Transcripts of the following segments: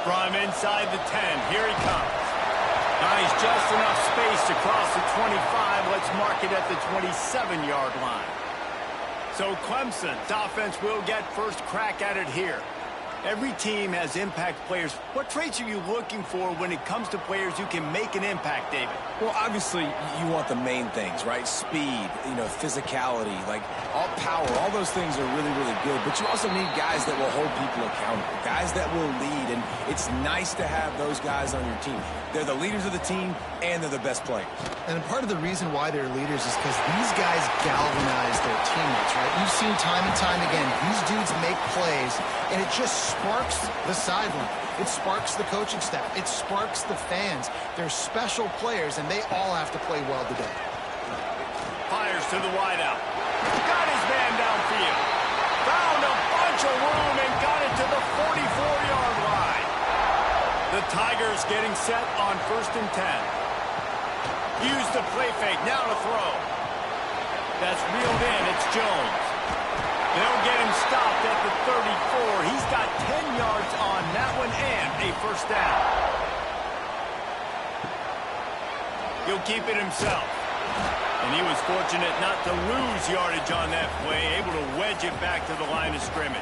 From inside the 10, here he comes. Nice, just enough space to cross the 25. Let's mark it at the 27-yard line. So Clemson's offense will get first crack at it here. Every team has impact players. What traits are you looking for when it comes to players who can make an impact, David? Well, obviously, you want the main things, right? Speed, physicality, like all power, all those things are really, really good. But you also need guys that will hold people accountable, guys that will lead. And it's nice to have those guys on your team. They're the leaders of the team, and they're the best players. And part of the reason why they're leaders is because these guys galvanize their teammates, right? You've seen time and time again, these dudes make plays, and it just sparks the sideline. It sparks the coaching staff. It sparks the fans. They're special players, and they all have to play well today. Fires to the wideout. Got his man downfield. Found a bunch of room and got it to the 44-yard line. The Tigers getting set on 1st and 10. Use the play fake. Now to throw. That's reeled in. It's Jones. They'll get him stopped at the 34. He's got 10 yards on that one and a first down. He'll keep it himself. And he was fortunate not to lose yardage on that play, able to wedge it back to the line of scrimmage.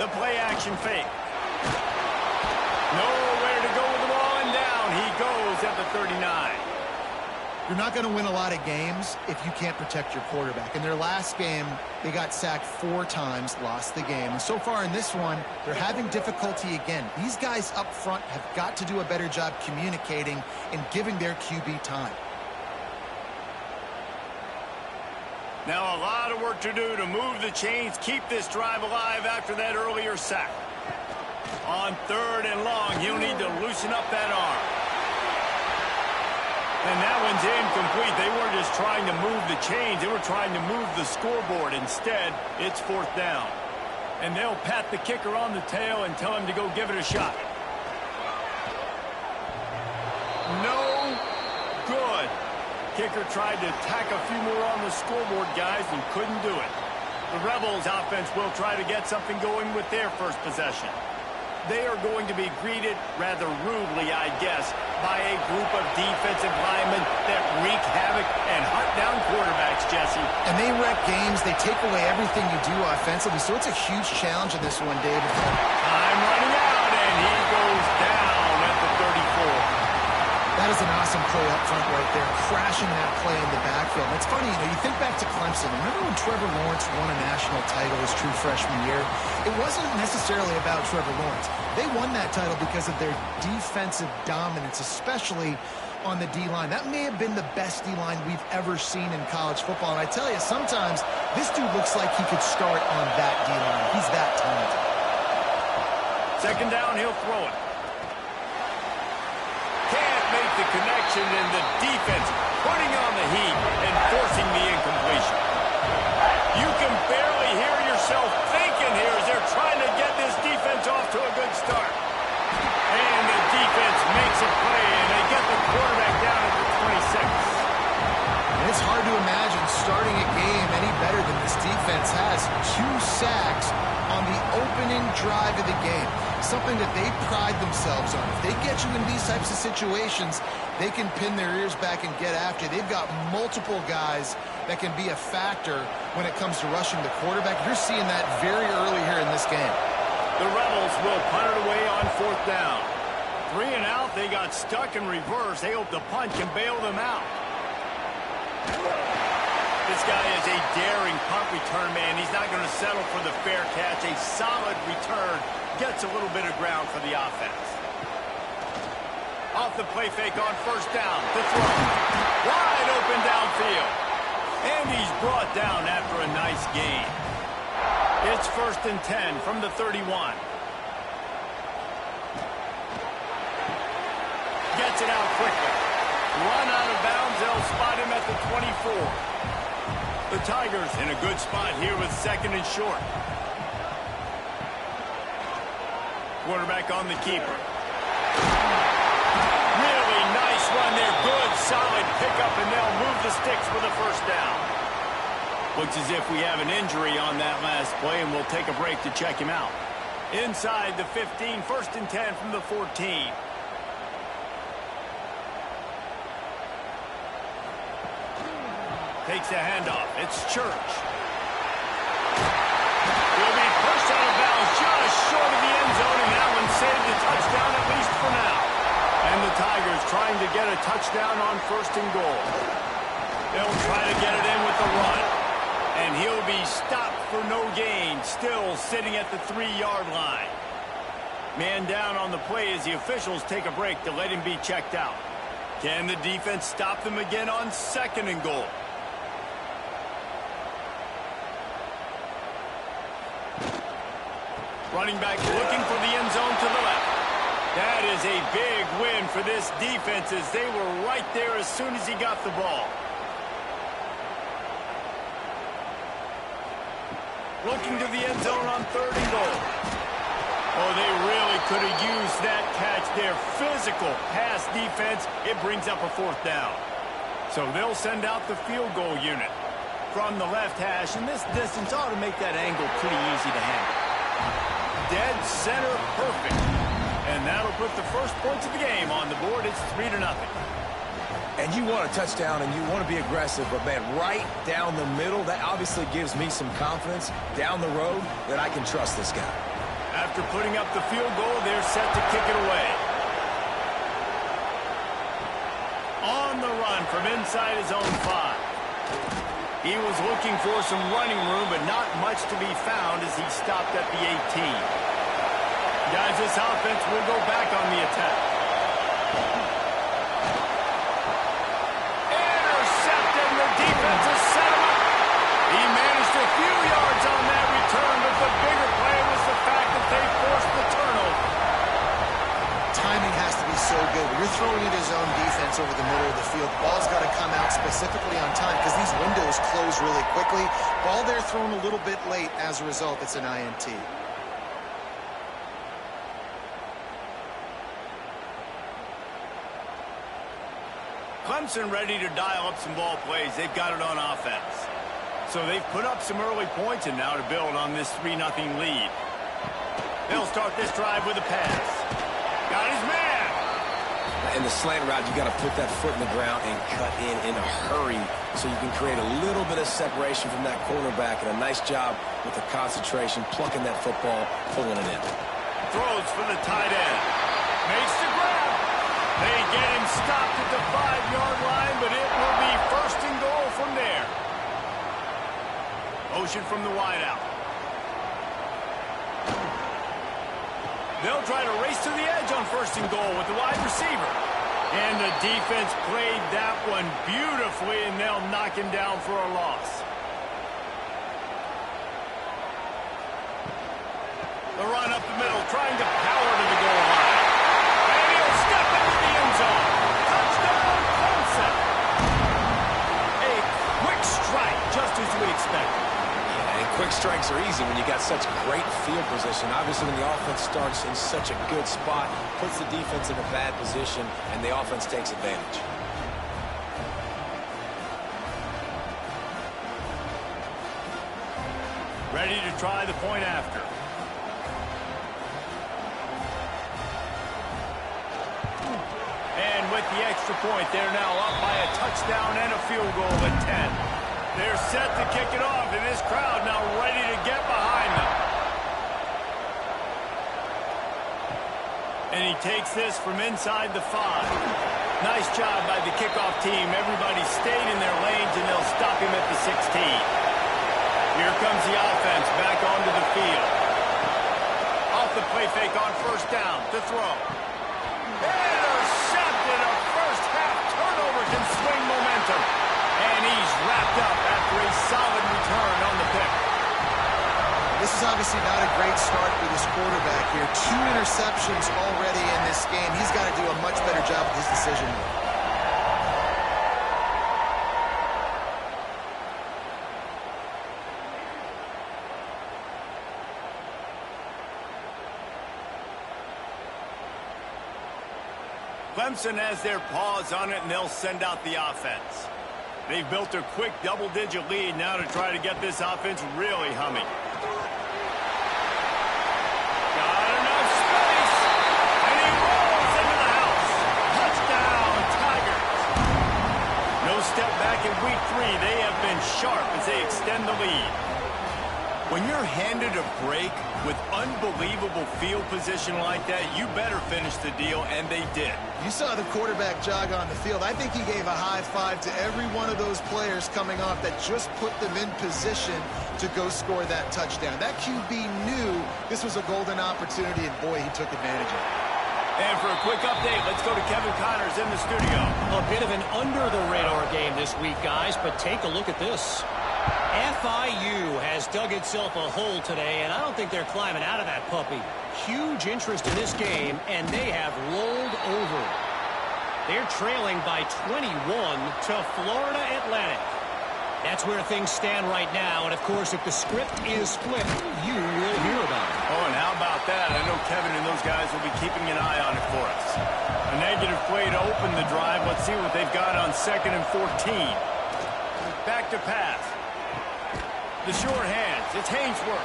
The play action fake. Nowhere to go with the ball, and down he goes at the 39. You're not going to win a lot of games if you can't protect your quarterback. In their last game, they got sacked 4 times, lost the game. And so far in this one, they're having difficulty again. These guys up front have got to do a better job communicating and giving their QB time. Now a lot of work to do to move the chains, keep this drive alive after that earlier sack. On 3rd and long, he'll need to loosen up that arm. And that one's incomplete. They weren't just trying to move the chains. They were trying to move the scoreboard. Instead, it's 4th down. And they'll pat the kicker on the tail and tell him to go give it a shot. No good. Kicker tried to tack a few more on the scoreboard, guys, and couldn't do it. The Rebels offense will try to get something going with their first possession. They are going to be greeted rather rudely, I guess, by a group of defensive linemen that wreak havoc and hunt down quarterbacks, Jesse. And they wreck games. They take away everything you do offensively. So it's a huge challenge in this one, David. Time running out, and he goes down at the 34. That is an awesome play up front right there, crashing that play in the backfield. And it's funny, you think back to Clemson. Remember when Trevor Lawrence won a national title his true freshman year? It wasn't necessarily about Trevor Lawrence. They won that title because of their defensive dominance, especially on the D-line. That may have been the best D-line we've ever seen in college football. And I tell you, sometimes this dude looks like he could start on that D-line. He's that talented. 2nd down, he'll throw it. Make the connection, and the defense putting on the heat and forcing the incompletion. You can barely hear yourself thinking here as they're trying to get this defense off to a good start. And the defense makes a play, and they get the quarterback down at the 26. And it's hard to imagine starting a game any better than this defense has. 2 sacks on the opening drive of the game. Something that they pride themselves on. If they get you in these types of situations, they can pin their ears back and get after you. They've got multiple guys that can be a factor when it comes to rushing the quarterback. You're seeing that very early here in this game. The Rebels will punt it away on 4th down. 3 and out, they got stuck in reverse. They hope the punt can bail them out. This guy is a daring punt return man. He's not going to settle for the fair catch. A solid return gets a little bit of ground for the offense. Off the play fake on 1st down. The throw. Wide open downfield. And he's brought down after a nice gain. It's 1st and 10 from the 31. Gets it out quickly. Run out of bounds. They'll spot him at the 24. The Tigers in a good spot here with 2nd and short. Quarterback on the keeper. Really nice run there. Good, solid pickup, and they'll move the sticks for the 1st down. Looks as if we have an injury on that last play, and we'll take a break to check him out. Inside the 15, 1st and 10 from the 14. Takes the handoff. It's Church. He'll be pushed out of bounds just short of the end zone, and that one saved a touchdown at least for now. And the Tigers trying to get a touchdown on 1st and goal. They'll try to get it in with the run. And he'll be stopped for no gain, still sitting at the 3-yard line. Man down on the play as the officials take a break to let him be checked out. Can the defense stop them again on 2nd and goal? Running back looking for the end zone to the left. That is a big win for this defense as they were right there as soon as he got the ball. Looking to the end zone on 3rd and goal. Oh, they really could have used that catch there. Physical pass defense. It brings up a 4th down. So they'll send out the field goal unit from the left hash, and this distance ought to make that angle pretty easy to handle. Dead center perfect. And that'll put the first points of the game on the board. It's 3-0. And you want a touchdown and you want to be aggressive, but man, right down the middle, that obviously gives me some confidence down the road that I can trust this guy. After putting up the field goal, they're set to kick it away. On the run from inside his own 5. He was looking for some running room, but not much to be found as he stopped at the 18. Guys, this offense will go back on the attack. Intercepted, and the defense has set him up. He managed a few yards on that return, but the bigger play was the fact that they forced the turnover. Timing has to be so good. When you're throwing into his own defense over the middle of the field, the ball's got to come out specifically on time because these windows close really quickly. Ball there thrown a little bit late. As a result, it's an INT. Clemson ready to dial up some ball plays. They've got it on offense. So they've put up some early points and now to build on this 3-0 lead. They'll start this drive with a pass. Got his man. In the slant route, you got to put that foot in the ground and cut in a hurry so you can create a little bit of separation from that cornerback, and a nice job with the concentration, plucking that football, pulling it in. Throws for the tight end. Makes the grab. They get him stopped at the 5-yard line, but it will be 1st and goal from there. Motion from the wideout. They'll try to race to the edge on 1st and goal with the wide receiver. And the defense played that one beautifully, and they'll knock him down for a loss. The run up the middle, trying to power to the goal line. And he'll step into the end zone. Touchdown, Clemson. A quick strike, just as we expected. And quick strikes are easy when you got such great field position. Obviously, when the offense starts in such a good spot, puts the defense in a bad position, and the offense takes advantage. Ready to try the point after. And with the extra point, they're now up by a touchdown and a field goal at 10. They're set to kick it off, and this crowd now ready to get behind them. And he takes this from inside the 5. Nice job by the kickoff team. Everybody stayed in their lanes, and they'll stop him at the 16. Here comes the offense back onto the field. Off the play fake on 1st down to throw. Intercepted. A first-half turnover can swing momentum. And he's wrapped up after a solid return on the pick. This is obviously not a great start for this quarterback here. 2 interceptions already in this game. He's got to do a much better job with his decision. Clemson has their paws on it, and they'll send out the offense. They've built a quick double-digit lead now to try to get this offense really humming. Got enough space, and he rolls into the house. Touchdown, Tigers. No step back in week 3. They have been sharp as they extend the lead. When you're handed a break with unbelievable field position like that, you better finish the deal, and they did. You saw the quarterback jog on the field. I think he gave a high five to every one of those players coming off that just put them in position to go score that touchdown. That QB knew this was a golden opportunity, and boy, he took advantage of it. And for a quick update, let's go to Kevin Connors in the studio. A bit of an under-the-radar game this week, guys, but take a look at this. FIU has dug itself a hole today, and I don't think they're climbing out of that puppy. Huge interest in this game, and they have rolled over. They're trailing by 21 to Florida Atlantic. That's where things stand right now, and of course, if the script is flipped, you will hear about it. Oh, and how about that? I know Kevin and those guys will be keeping an eye on it for us. A negative play to open the drive. Let's see what they've got on 2nd and 14. Back to pass. The short hands. It's Hainsworth.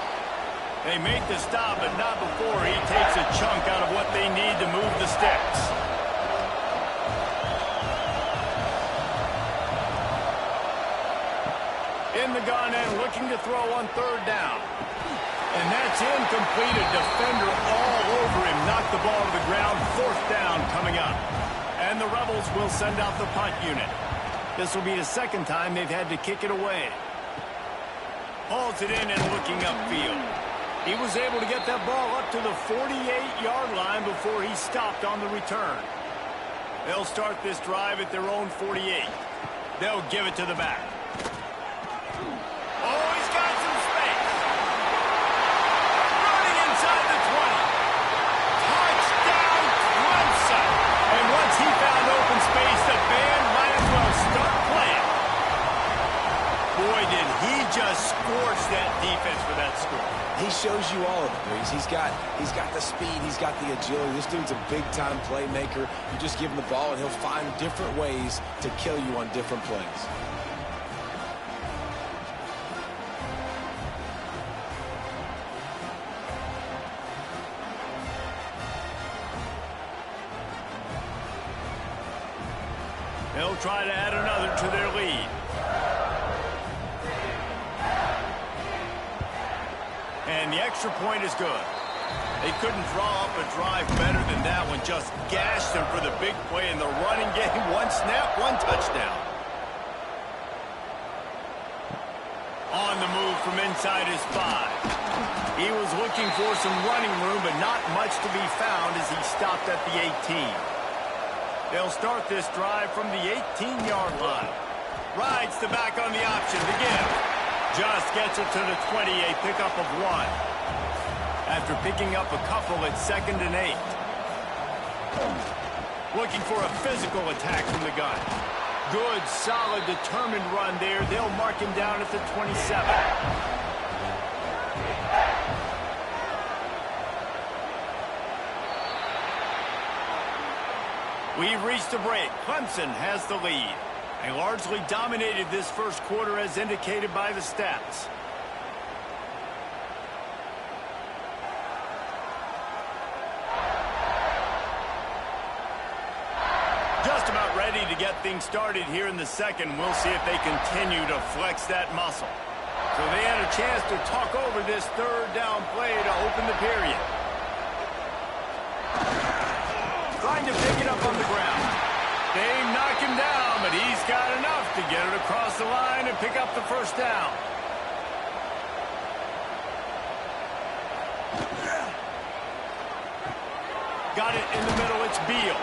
They make the stop, but not before he takes a chunk out of what they need to move the sticks. In the gun and looking to throw on 3rd down. And that's incomplete. A defender all over him. Knocked the ball to the ground. 4th down coming up. And the Rebels will send out the punt unit. This will be the 2nd time they've had to kick it away. Hauls it in and looking upfield. He was able to get that ball up to the 48-yard line before he stopped on the return. They'll start this drive at their own 48. They'll give it to the back. Oh, he's got some space. Running inside the 20. Touchdown, Clemson. And once he found open space, the band might as well start playing. Boy, did he just scorch that defense for that score. He shows you all of it, Breeze. He's got the speed. He's got the agility. This dude's a big-time playmaker. You just give him the ball, and he'll find different ways to kill you on different plays. They'll try to add another to their lead. And the extra point is good. They couldn't draw up a drive better than that one. Just gashed them for the big play in the running game. 1 snap, 1 touchdown. On the move from inside his 5. He was looking for some running room, but not much to be found as he stopped at the 18. They'll start this drive from the 18-yard line. Rides the back on the option to give. Just gets it to the 20, a pickup of 1. After picking up a couple at 2nd and 8. Looking for a physical attack from the gun. Good, solid, determined run there. They'll mark him down at the 27. We've reached the break. Clemson has the lead. They largely dominated this first quarter as indicated by the stats. Just about ready to get things started here in the 2nd. We'll see if they continue to flex that muscle. So they had a chance to talk over this 3rd down play to open the period. Trying to pick it up on the ground. They knock him down, but he's got enough to get it across the line and pick up the 1st down. Got it in the middle. It's Beal.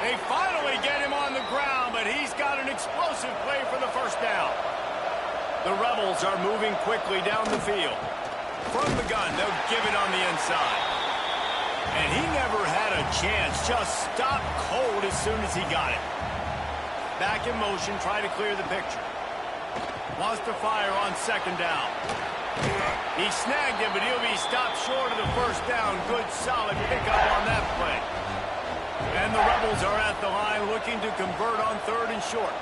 They finally get him on the ground, but he's got an explosive play for the 1st down. The Rebels are moving quickly down the field. From the gun, they'll give it on the inside. And he never had a chance. Just stopped cold as soon as he got it. Back in motion, try to clear the picture. Wants to fire on 2nd down. He snagged it, but he'll be stopped short of the 1st down. Good, solid pickup on that play. And the Rebels are at the line looking to convert on 3rd and short.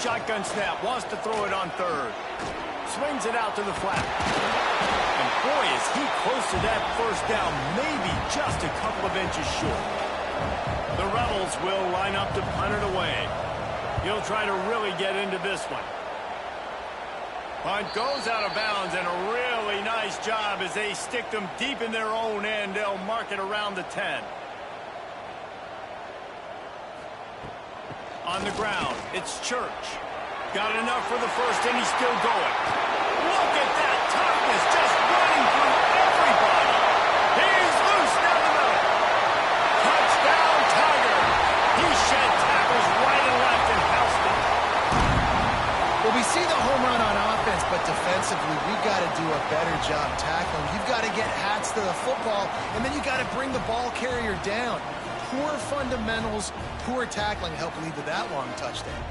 Shotgun snap, wants to throw it on third. Swings it out to the flat. And boy, is he close to that first down, maybe just a couple of inches short. The Rebels will line up to punt it away. He'll try to really get into this one. Punt goes out of bounds, and a really nice job as they stick them deep in their own end. They'll mark it around the 10. On the ground, it's Church. Got enough for the first, and he's still going. Look at that toughness, just running through everybody. He's loose down the middle. Touchdown, Tiger. He shed tackles right and left and housed them. Well, we see the home run on offense, but defensively, we've got to do a better job tackling. You've got to get hats to the football, and then you got to bring the ball carrier down. Poor fundamentals, poor tackling helped lead to that long touchdown.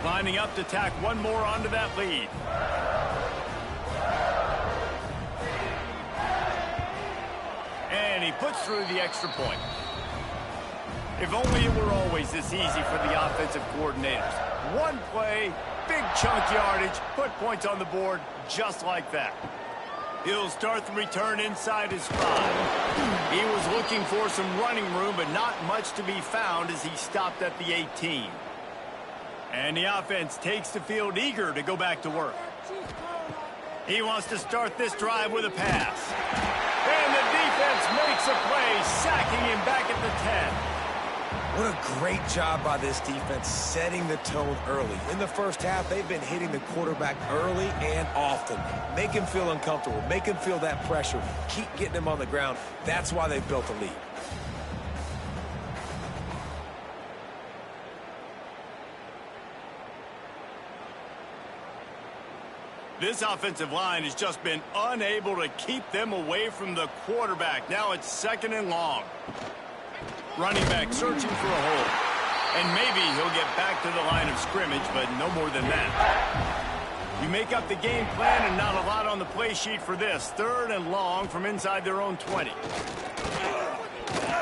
Lining up to tack one more onto that lead. And he puts through the extra point. If only it were always this easy for the offensive coordinators. One play, big chunk yardage, put points on the board just like that. He'll start the return inside his 5. He was looking for some running room, but not much to be found as he stopped at the 18. And the offense takes the field eager to go back to work. He wants to start this drive with a pass. And the defense makes a play, sacking him back at the 10. What a great job by this defense setting the tone early. In the first half, they've been hitting the quarterback early and often. Make him feel uncomfortable. Make him feel that pressure. Keep getting him on the ground. That's why they've built a lead. This offensive line has just been unable to keep them away from the quarterback. Now it's 2nd and long. Running back searching for a hole. And maybe he'll get back to the line of scrimmage, but no more than that. You make up the game plan and not a lot on the play sheet for this. 3rd and long from inside their own 20.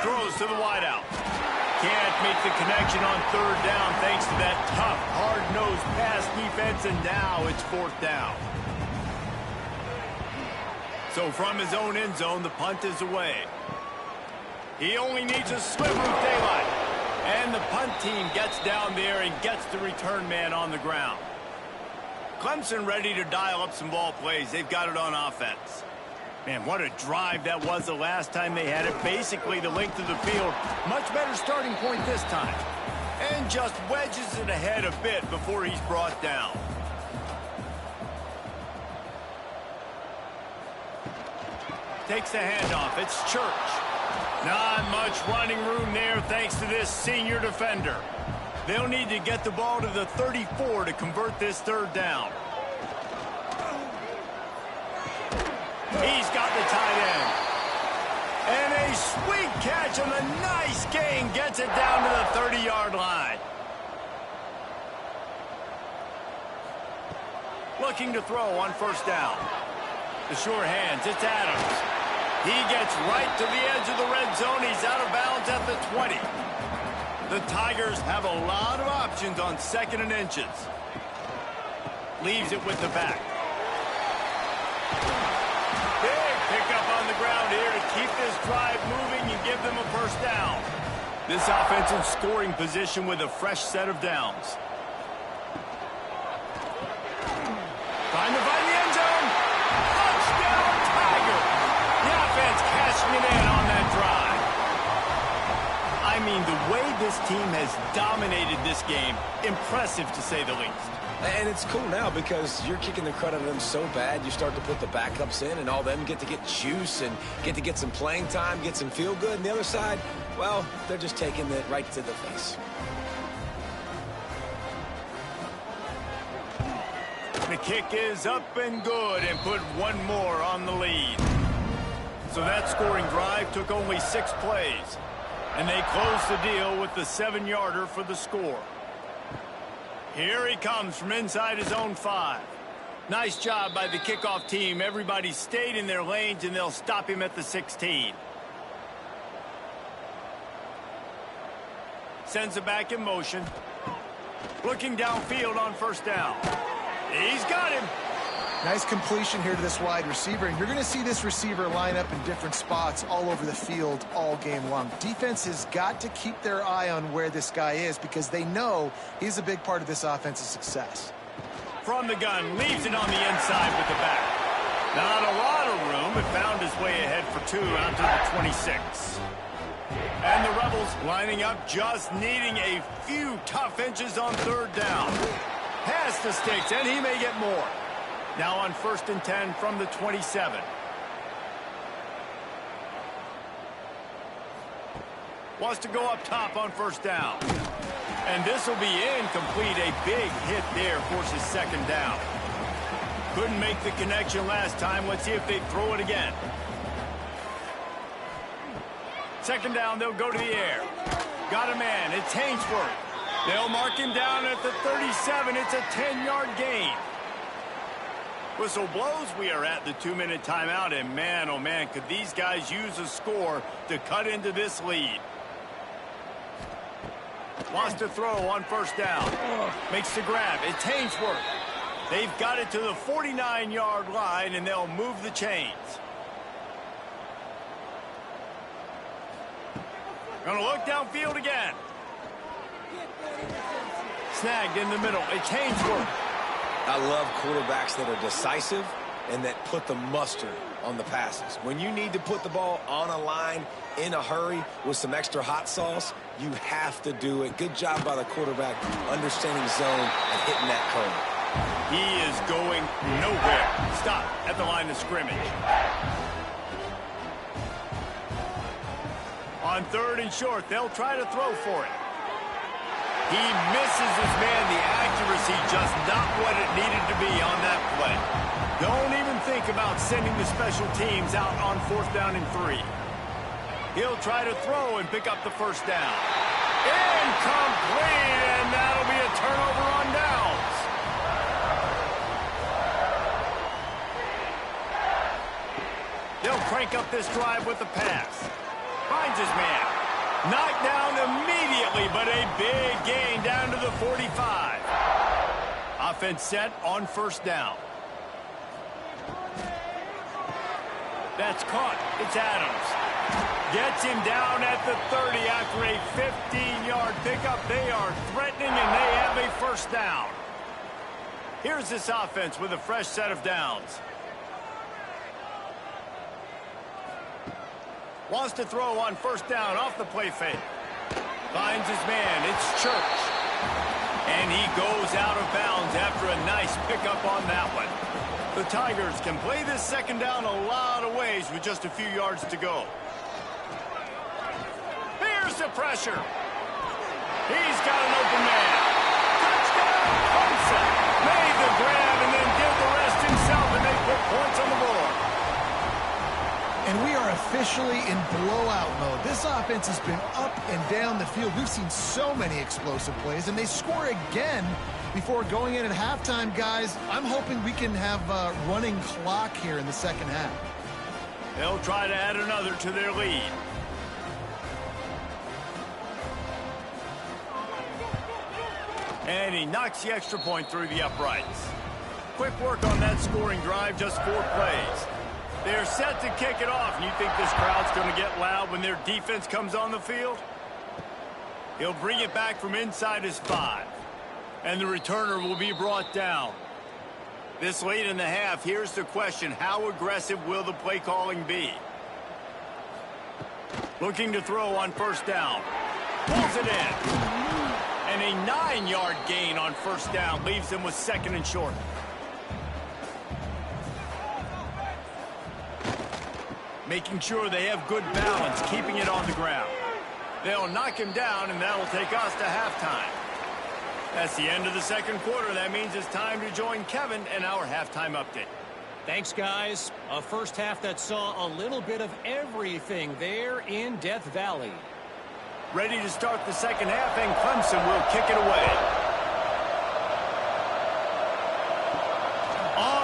Throws to the wideout. Can't make the connection on 3rd down thanks to that tough, hard-nosed pass defense, and now it's 4th down. So from his own end zone, the punt is away. He only needs a sliver of daylight. And the punt team gets down there and gets the return man on the ground. Clemson ready to dial up some ball plays. They've got it on offense. Man, what a drive that was the last time they had it. Basically the length of the field. Much better starting point this time. And just wedges it ahead a bit before he's brought down. Takes the handoff. It's Church. Not much running room there thanks to this senior defender. They'll need to get the ball to the 34 to convert this 3rd down. He's got the tight end. And a sweet catch on a nice gain gets it down to the 30-yard line. Looking to throw on 1st down. The sure hands, it's Adams. He gets right to the edge of the red zone. He's out of bounds at the 20. The Tigers have a lot of options on 2nd and inches. Leaves it with the back. Big pickup on the ground here to keep this drive moving and give them a 1st down. This offense in scoring position with a fresh set of downs. Trying to find the end zone. Touchdown, Tiger. The offense cashing it in on that drive. I mean, the way this team has dominated this game, impressive to say the least. And it's cool now because you're kicking the crud out of them so bad, you start to put the backups in, and all them get to get juice and get to get some playing time, get some feel good. And the other side, well, they're just taking it right to the face. The kick is up and good and put one more on the lead. So that scoring drive took only 6 plays. And they closed the deal with the 7-yarder for the score. Here he comes from inside his own 5. Nice job by the kickoff team. Everybody stayed in their lanes, and they'll stop him at the 16. Sends it back in motion. Looking downfield on first down. He's got him. Nice completion here to this wide receiver, and you're going to see this receiver line up in different spots all over the field all game long. Defense has got to keep their eye on where this guy is because they know he's a big part of this offense's success. From the gun, leaves it on the inside with the back. Not a lot of room, but found his way ahead for 2 out to the 26. And the Rebels lining up, just needing a few tough inches on third down. Pass to Sticks, and he may get more. Now on 1st and 10 from the 27. Wants to go up top on first down. And this will be incomplete. A big hit there forces second down. Couldn't make the connection last time. Let's see if they throw it again. Second down, they'll go to the air. Got a man. It's Hainsworth. They'll mark him down at the 37. It's a 10-yard gain. Whistle blows. We are at the 2-minute timeout. And man, oh man, could these guys use a score to cut into this lead. Wants to throw on first down. Makes the grab. It's Hainsworth. They've got it to the 49-yard line, and they'll move the chains. Gonna look downfield again. Snagged in the middle. It's Hainsworth. I love quarterbacks that are decisive and that put the mustard on the passes. When you need to put the ball on a line in a hurry with some extra hot sauce, you have to do it. Good job by the quarterback understanding zone and hitting that curve. He is going nowhere. Stop at the line of scrimmage. On 3rd and short, they'll try to throw for it. He misses his man. The accuracy just not what it needed to be on that play. Don't even think about sending the special teams out on 4th down and 3. He'll try to throw and pick up the first down. Incomplete, and that'll be a turnover on downs. They'll crank up this drive with the pass. Finds his man. Knocked down immediately, but a big gain down to the 45. Offense set on first down. That's caught. It's Adams. Gets him down at the 30 after a 15-yard pickup. They are threatening, and they have a first down. Here's this offense with a fresh set of downs. Wants to throw on first down off the play fake. Finds his man. It's Church. And he goes out of bounds after a nice pickup on that one. The Tigers can play this second down a lot of ways with just a few yards to go. Here's the pressure. He's got an open man. Touchdown, Clemson. Made the grab and then did the rest himself, and they put points on the board. And we are officially in blowout mode. This offense has been up and down the field. We've seen so many explosive plays, and they score again before going in at halftime, guys. I'm hoping we can have a running clock here in the second half. They'll try to add another to their lead. And he knocks the extra point through the uprights. Quick work on that scoring drive, just 4 plays. They're set to kick it off. You think this crowd's going to get loud when their defense comes on the field? He'll bring it back from inside his 5. And the returner will be brought down. This late in the half, here's the question. How aggressive will the play calling be? Looking to throw on first down. Pulls it in. And a 9-yard gain on first down leaves them with 2nd and short. Making sure they have good balance, keeping it on the ground. They'll knock him down, and that'll take us to halftime. That's the end of the second quarter. That means it's time to join Kevin and our halftime update. Thanks, guys. A first half that saw a little bit of everything there in Death Valley. Ready to start the second half, and Clemson will kick it away. On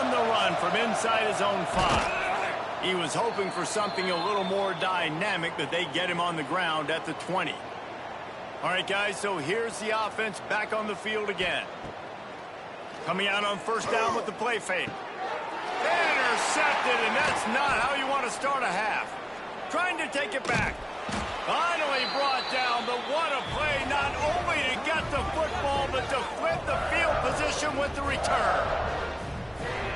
from inside his own 5. He was hoping for something a little more dynamic, but they get him on the ground at the 20. All right, guys, so here's the offense back on the field again. Coming out on first down with the play fake. Intercepted, and that's not how you want to start a half. Trying to take it back. Finally brought down, but what a play, not only to get the football, but to flip the field position with the return.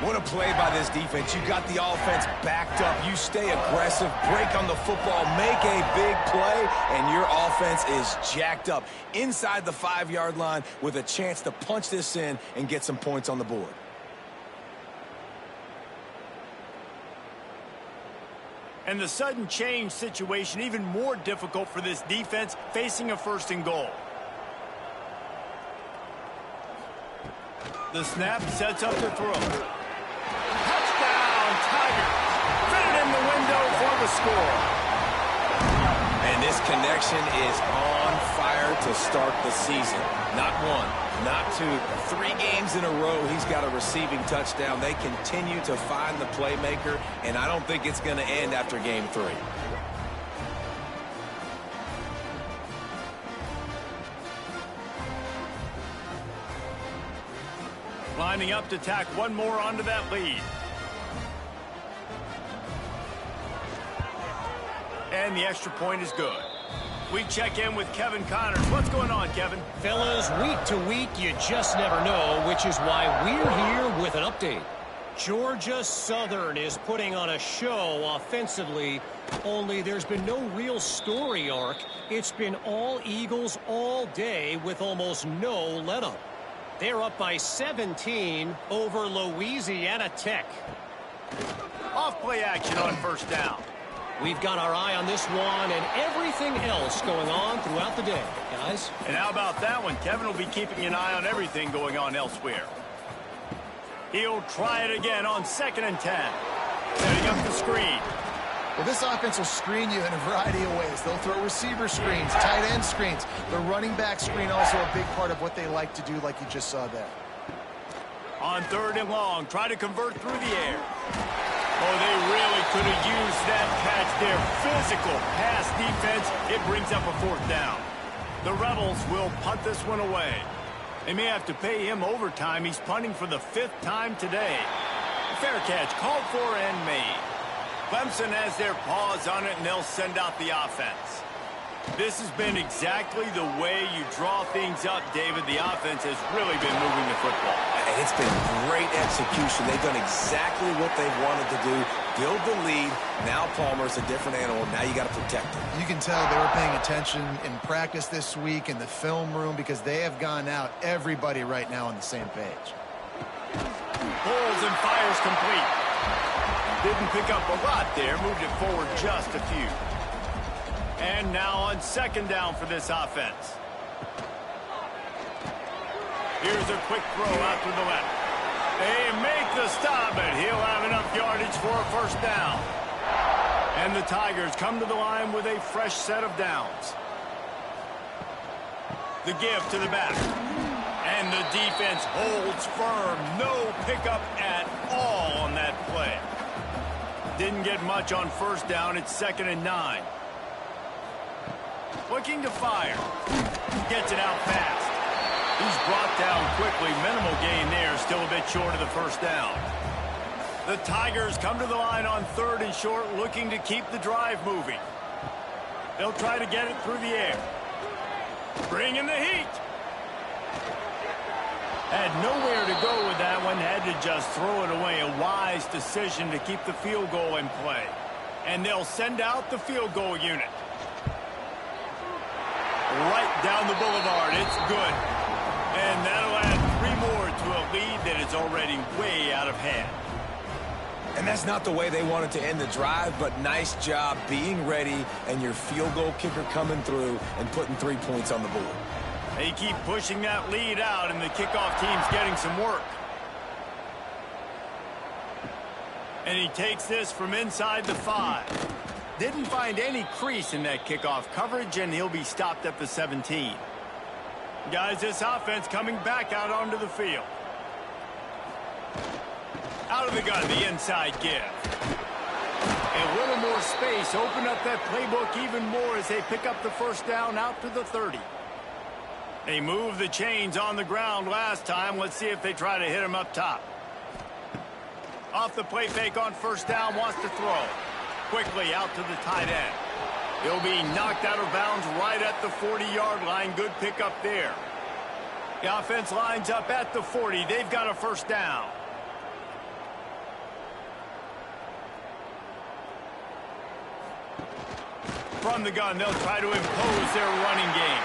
What a play by this defense. You got the offense backed up. You stay aggressive, break on the football, make a big play, and your offense is jacked up inside the 5-yard line with a chance to punch this in and get some points on the board. And the sudden change situation even more difficult for this defense facing a 1st and goal. The snap sets up the throw. Touchdown, Tiger. Fit it in the window for the score. And this connection is on fire to start the season. Not 1, not 2, 3 games in a row he's got a receiving touchdown. They continue to find the playmaker, and I don't think it's going to end after game 3. Lining up to tack one more onto that lead. And the extra point is good. We check in with Kevin Connors. What's going on, Kevin? Fellas, week to week, you just never know, which is why we're here with an update. Georgia Southern is putting on a show offensively, only there's been no real story arc. It's been all Eagles all day with almost no let-up. They're up by 17 over Louisiana Tech. Off play action on first down. We've got our eye on this one and everything else going on throughout the day, guys. And how about that one? Kevin will be keeping an eye on everything going on elsewhere. He'll try it again on 2nd and 10. Setting up the screen. Well, this offense will screen you in a variety of ways. They'll throw receiver screens, tight end screens. The running back screen also a big part of what they like to do, like you just saw there. On 3rd and long, try to convert through the air. Oh, they really could have used that catch there. Physical pass defense. It brings up a 4th down. The Rebels will punt this one away. They may have to pay him overtime. He's punting for the 5th time today. Fair catch called for and made. Clemson has their paws on it, and they'll send out the offense. This has been exactly the way you draw things up, David. The offense has really been moving the football. And it's been great execution. They've done exactly what they've wanted to do. Build the lead. Now Palmer's a different animal. Now you got to protect him. You can tell they were paying attention in practice this week in the film room because they have gone out everybody right now on the same page. Pulls and fires complete. Didn't pick up a lot there. Moved it forward just a few. And now on 2nd down for this offense. Here's a quick throw out to the left. They make the stop, but he'll have enough yardage for a 1st down. And the Tigers come to the line with a fresh set of downs. The give to the back. And the defense holds firm. No pickup at all on that play. Didn't get much on 1st down. It's 2nd and 9. Looking to fire. Gets it out fast. He's brought down quickly. Minimal gain there. Still a bit short of the 1st down. The Tigers come to the line on 3rd and short, looking to keep the drive moving. They'll try to get it through the air. Bring in the heat. Had nowhere to go with that one. Had to just throw it away. A wise decision to keep the field goal in play. And they'll send out the field goal unit. Right down the boulevard. It's good. And that'll add 3 more to a lead that is already way out of hand. And that's not the way they wanted to end the drive, but nice job being ready and your field goal kicker coming through and putting 3 points on the board. They keep pushing that lead out, and the kickoff team's getting some work. And he takes this from inside the 5. Didn't find any crease in that kickoff coverage, and he'll be stopped at the 17. Guys, this offense coming back out onto the field. Out of the gun, the inside give. A little more space, open up that playbook even more as they pick up the first down out to the 30. They moved the chains on the ground last time. Let's see if they try to hit him up top. Off the play fake on first down, wants to throw. Quickly out to the tight end. He'll be knocked out of bounds right at the 40-yard line. Good pickup there. The offense lines up at the 40. They've got a first down. From the gun, they'll try to impose their running game.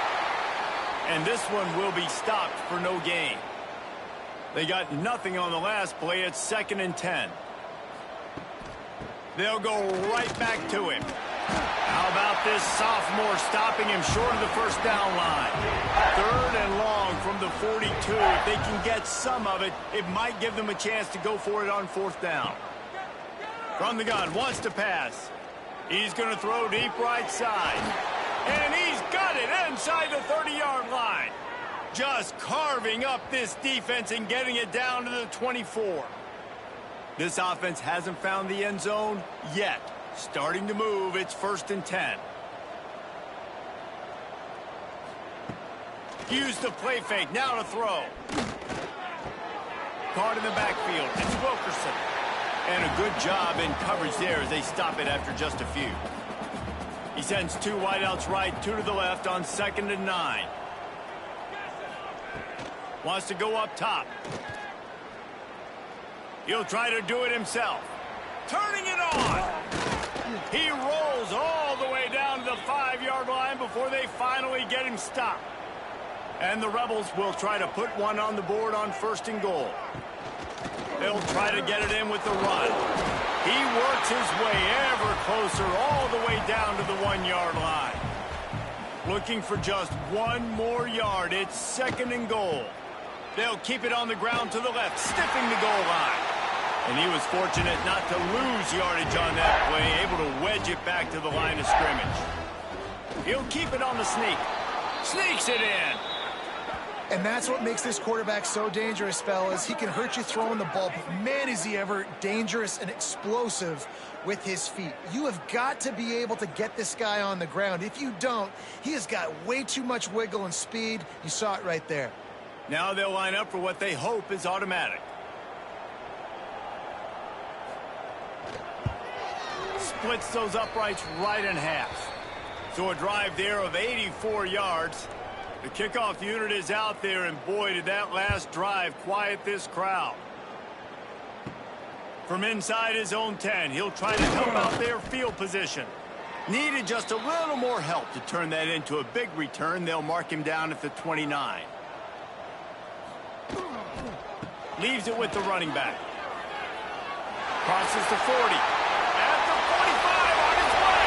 And this one will be stopped for no gain. They got nothing on the last play. It's 2nd and 10. They'll go right back to him. How about this sophomore stopping him short of the first down line? 3rd and long from the 42. If they can get some of it, it might give them a chance to go for it on 4th down. From the gun, wants to pass. He's going to throw deep right side. And he's got it inside the 30-yard line. Just carving up this defense and getting it down to the 24. This offense hasn't found the end zone yet. Starting to move, it's 1st and 10. Use the play fake, now to throw. Caught in the backfield, it's Wilkerson. And a good job in coverage there as they stop it after just a few. He sends 2 wideouts right, 2 to the left on 2nd and 9. Wants to go up top. He'll try to do it himself. Turning it on. He rolls all the way down to the 5-yard line before they finally get him stopped. And the Rebels will try to put one on the board on 1st and goal. They'll try to get it in with the run. He works his way ever closer all the way down to the 1-yard line. Looking for just 1 more yard. It's 2nd and goal. They'll keep it on the ground to the left, sniffing the goal line. And he was fortunate not to lose yardage on that play, able to wedge it back to the line of scrimmage. He'll keep it on the sneak. Sneaks it in. And that's what makes this quarterback so dangerous, fellas. He can hurt you throwing the ball, but man, is he ever dangerous and explosive with his feet. You have got to be able to get this guy on the ground. If you don't, he has got way too much wiggle and speed. You saw it right there. Now they'll line up for what they hope is automatic. Splits those uprights right in half. So a drive there of 84 yards. The kickoff unit is out there, and boy, did that last drive quiet this crowd. From inside his own 10, he'll try to help out their field position. Needed just a little more help to turn that into a big return. They'll mark him down at the 29. Leaves it with the running back. Crosses the 40. At the 45 on his way.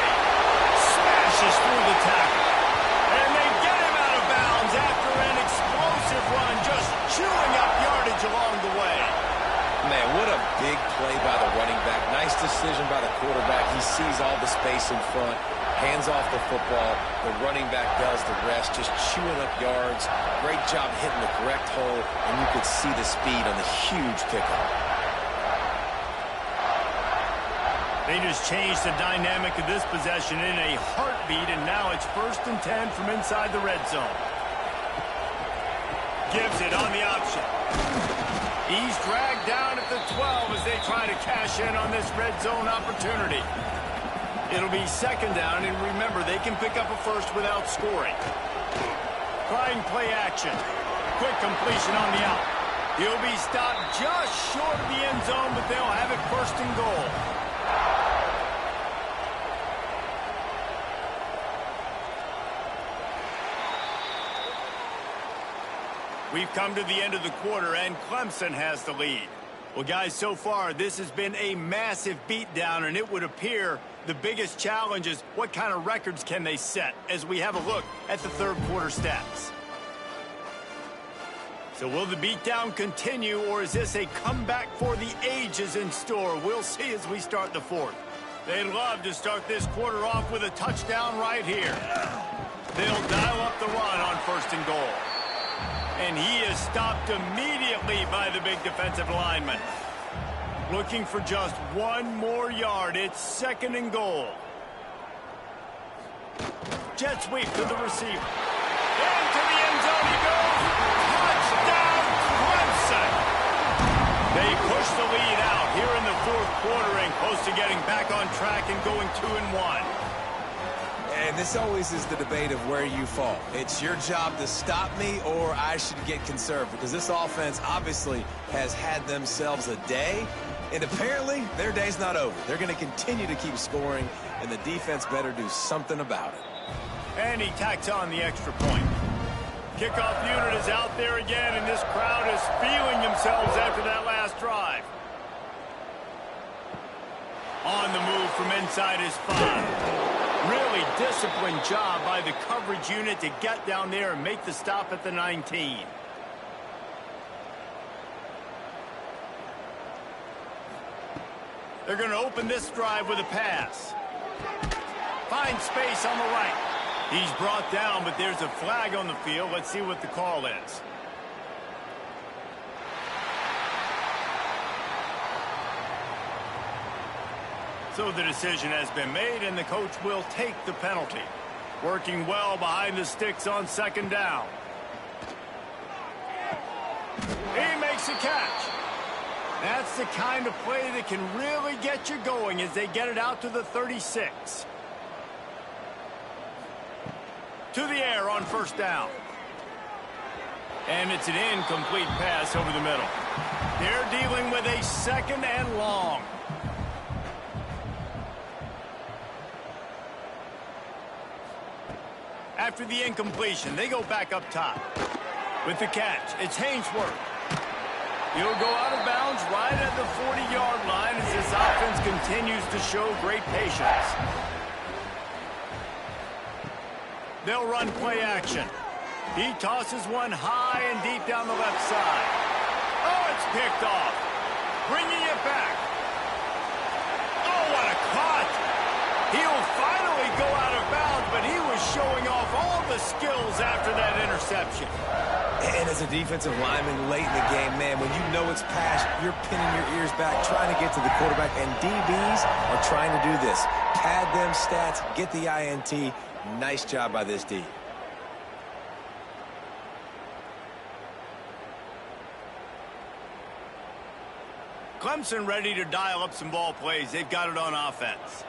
Smashes through the tackle. And they get him out of bounds after an explosive run, just chewing up yardage along the way. Man, what a big play by the running back. Nice decision by the quarterback. He sees all the space in front, hands off the football. The running back does the rest, just chewing up yards. Great job hitting the correct hole, and you could see the speed on the huge pickup. They just changed the dynamic of this possession in a heartbeat, and now it's 1st and 10 from inside the red zone. Gives it on the option. He's dragged down at the 12 as they try to cash in on this red zone opportunity. It'll be 2nd down, and remember, they can pick up a first without scoring. Trying play action. Quick completion on the out. He'll be stopped just short of the end zone, but they'll have it 1st and goal. We've come to the end of the quarter, and Clemson has the lead. Well, guys, so far, this has been a massive beatdown, and it would appear the biggest challenge is what kind of records can they set as we have a look at the 3rd quarter stats. So will the beatdown continue, or is this a comeback for the ages in store? We'll see as we start the 4th. They'd love to start this quarter off with a touchdown right here. They'll dial up the run on 1st and goal. And he is stopped immediately by the big defensive lineman. Looking for just one more yard. It's 2nd and goal. Jet sweep to the receiver. Into the end zone he goes. Touchdown, Clemson. They push the lead out here in the 4th quarter and close to getting back on track and going 2-1. And this always is the debate of where you fall. It's your job to stop me or I should get conservative, because this offense obviously has had themselves a day, and apparently their day's not over. They're going to continue to keep scoring, and the defense better do something about it. And he tacks on the extra point. Kickoff unit is out there again, and this crowd is feeling themselves after that last drive. On the move from inside his 5. Really disciplined job by the coverage unit to get down there and make the stop at the 19. They're going to open this drive with a pass. Finds space on the right. He's brought down, but there's a flag on the field. Let's see what the call is. So the decision has been made, and the coach will take the penalty. Working well behind the sticks on 2nd down. He makes a catch. That's the kind of play that can really get you going as they get it out to the 36. To the air on 1st down. And it's an incomplete pass over the middle. They're dealing with a 2nd and long. After the incompletion, they go back up top. With the catch, it's Hainsworth. He'll go out of bounds right at the 40-yard line as this offense continues to show great patience. They'll run play action. He tosses one high and deep down the left side. Oh, it's picked off. Bringing it back. Oh, what a cut. He'll finally go out of bounds, but he was showing off all the skills after that interception. And as a defensive lineman late in the game, man, when you know it's past, you're pinning your ears back, trying to get to the quarterback, and DBs are trying to do this. Pad them stats, get the INT. Nice job by this D. Clemson ready to dial up some ball plays. They've got it on offense.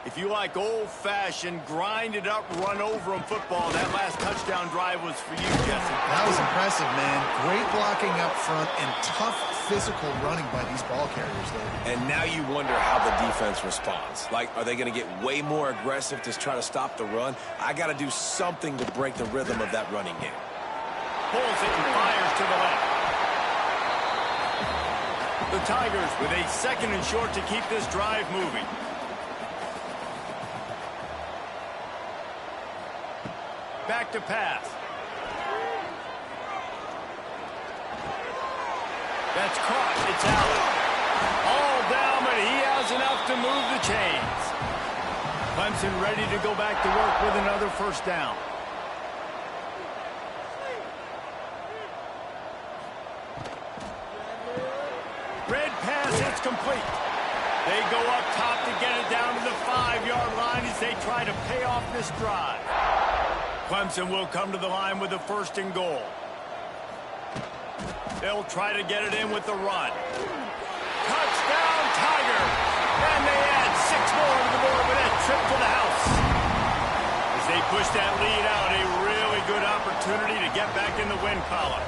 If you like old-fashioned, grind-it-up, run-over-'em football, that last touchdown drive was for you, Jesse. That was impressive, man. Great blocking up front and tough physical running by these ball carriers there. And now you wonder how the defense responds. Like, are they going to get way more aggressive to try to stop the run? I got to do something to break the rhythm of that running game. Pulls it and fires to the left. The Tigers with a 2nd and short to keep this drive moving. Back to pass. That's caught. It's Allen. All down, but he has enough to move the chains. Clemson ready to go back to work with another 1st down. Red pass, it's complete. They go up top to get it down to the 5-yard line as they try to pay off this drive. Clemson will come to the line with a 1st and goal. They'll try to get it in with the run. Touchdown, Tigers! And they add 6 more to the board with that trip to the house. As they push that lead out, a really good opportunity to get back in the win column.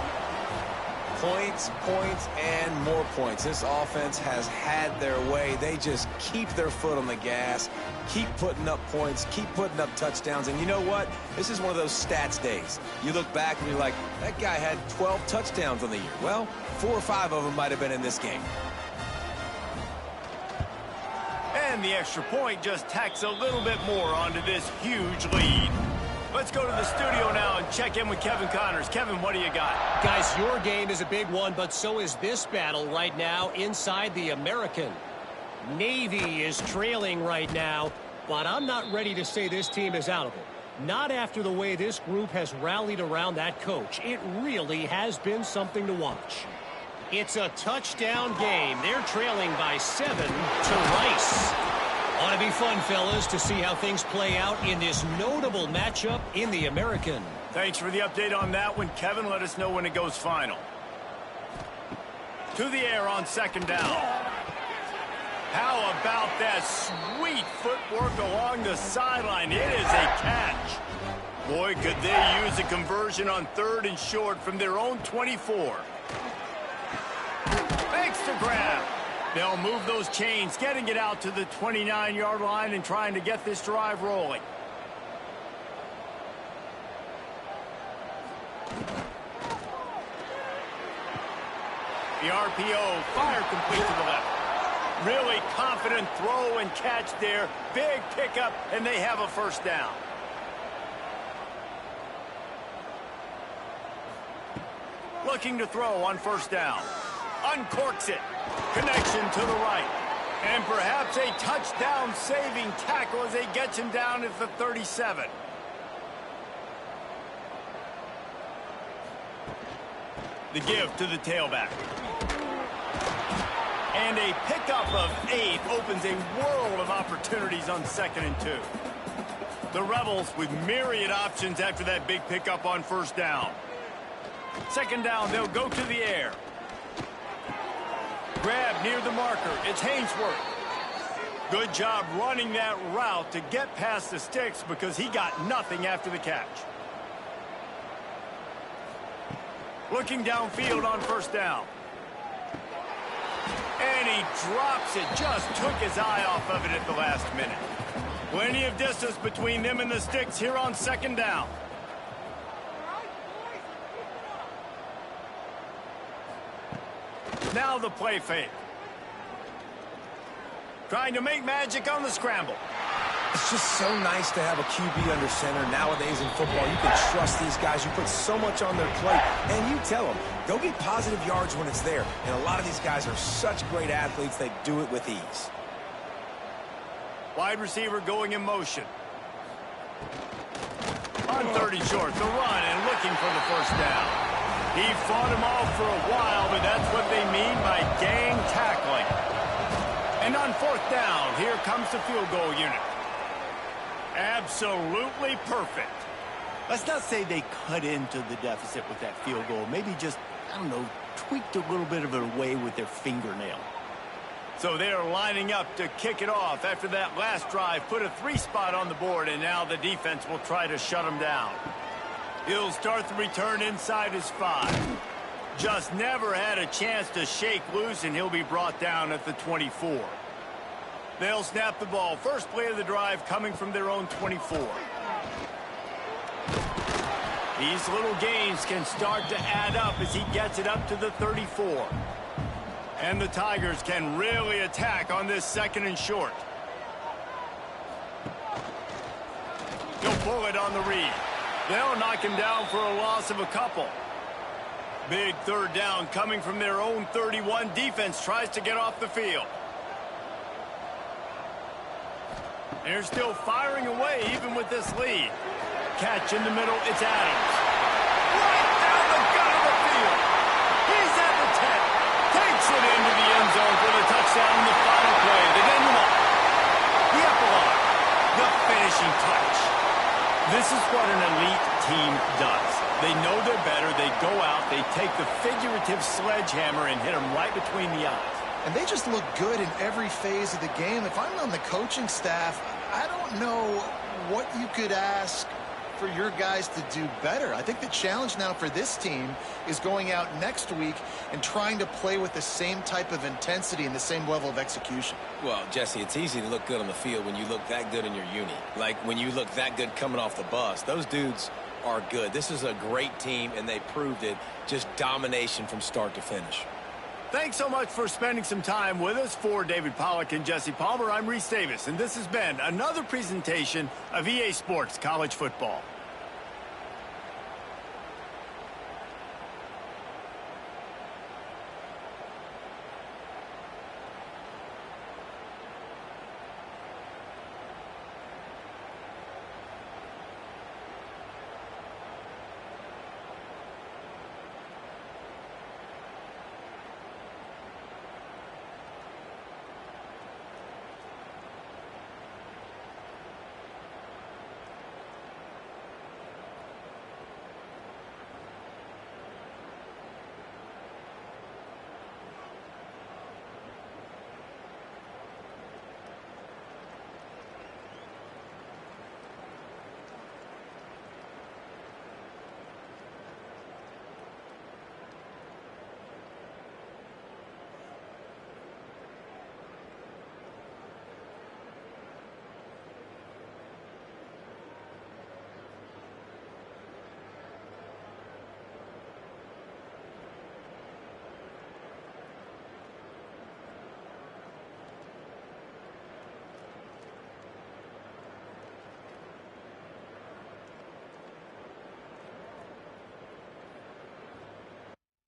Points, points, and more points. This offense has had their way. They just keep their foot on the gas, keep putting up points, keep putting up touchdowns. And you know what? This is one of those stats days. You look back and you're like, that guy had 12 touchdowns on the year. Well, 4 or 5 of them might have been in this game. And the extra point just tacks a little bit more onto this huge lead. Let's go to the studio now and check in with Kevin Connors. Kevin, what do you got? Guys, your game is a big one, but so is this battle right now inside the American. Navy is trailing right now, but I'm not ready to say this team is out of it. Not after the way this group has rallied around that coach. It really has been something to watch. It's a touchdown game. They're trailing by 7 to Rice. Ought to be fun, fellas, to see how things play out in this notable matchup in the American. Thanks for the update on that one, Kevin. Let us know when it goes final. To the air on second down. How about that sweet footwork along the sideline? It is a catch. Boy, could they use a conversion on 3rd and short from their own 24. Thanks to grab. They'll move those chains, getting it out to the 29-yard line and trying to get this drive rolling. The RPO, fire complete to the left. Really confident throw and catch there. Big pickup, and they have a first down. Looking to throw on first down. Uncorks it. Connection to the right. And perhaps a touchdown-saving tackle as they get him down at the 37. The give to the tailback. And a pickup of 8 opens a world of opportunities on 2nd and 2. The Rebels with myriad options after that big pickup on first down. Second down, they'll go to the air. Grab near the marker. It's Hainsworth. Good job running that route to get past the sticks because he got nothing after the catch. Looking downfield on first down. And he drops it. Just took his eye off of it at the last minute. Plenty of distance between them and the sticks here on second down. Now the play fake. Trying to make magic on the scramble. It's just so nice to have a QB under center. Nowadays in football, you can trust these guys. You put so much on their plate, and you tell them, go get positive yards when it's there. And a lot of these guys are such great athletes, they do it with ease. Wide receiver going in motion. On 30 short, the run and looking for the first down. He fought him off for a while, but that's what they mean by gang tackling. And on fourth down, here comes the field goal unit. Absolutely perfect. Let's not say they cut into the deficit with that field goal. Maybe just, I don't know, tweaked a little bit of it away with their fingernail. So they're lining up to kick it off after that last drive. Put a 3 spot on the board, and now the defense will try to shut them down. He'll start the return inside his 5. Just never had a chance to shake loose, and he'll be brought down at the 24. They'll snap the ball. First play of the drive coming from their own 24. These little gains can start to add up as he gets it up to the 34. And the Tigers can really attack on this 2nd and short. He'll pull it on the read. They'll knock him down for a loss of a couple. Big third down coming from their own 31. Defense tries to get off the field. They're still firing away even with this lead. Catch in the middle, it's Adams. Right down the gut of the field. He's at the 10. Takes it into the end zone for the touchdown in the final play. The denouement. The epilogue. The finishing touch. This is what an elite team does. They know they're better. They go out. They take the figurative sledgehammer and hit them right between the eyes. And they just look good in every phase of the game. If I'm on the coaching staff, I don't know what you could ask for your guys to do better. I think the challenge now for this team is going out next week and trying to play with the same type of intensity and the same level of execution. Well, Jesse, it's easy to look good on the field when you look that good in your uni. Like when you look that good coming off the bus. Those dudes are good. This is a great team, and they proved it. Just domination from start to finish. Thanks so much for spending some time with us. For David Pollack and Jesse Palmer, I'm Reese Davis, and this has been another presentation of EA Sports College Football.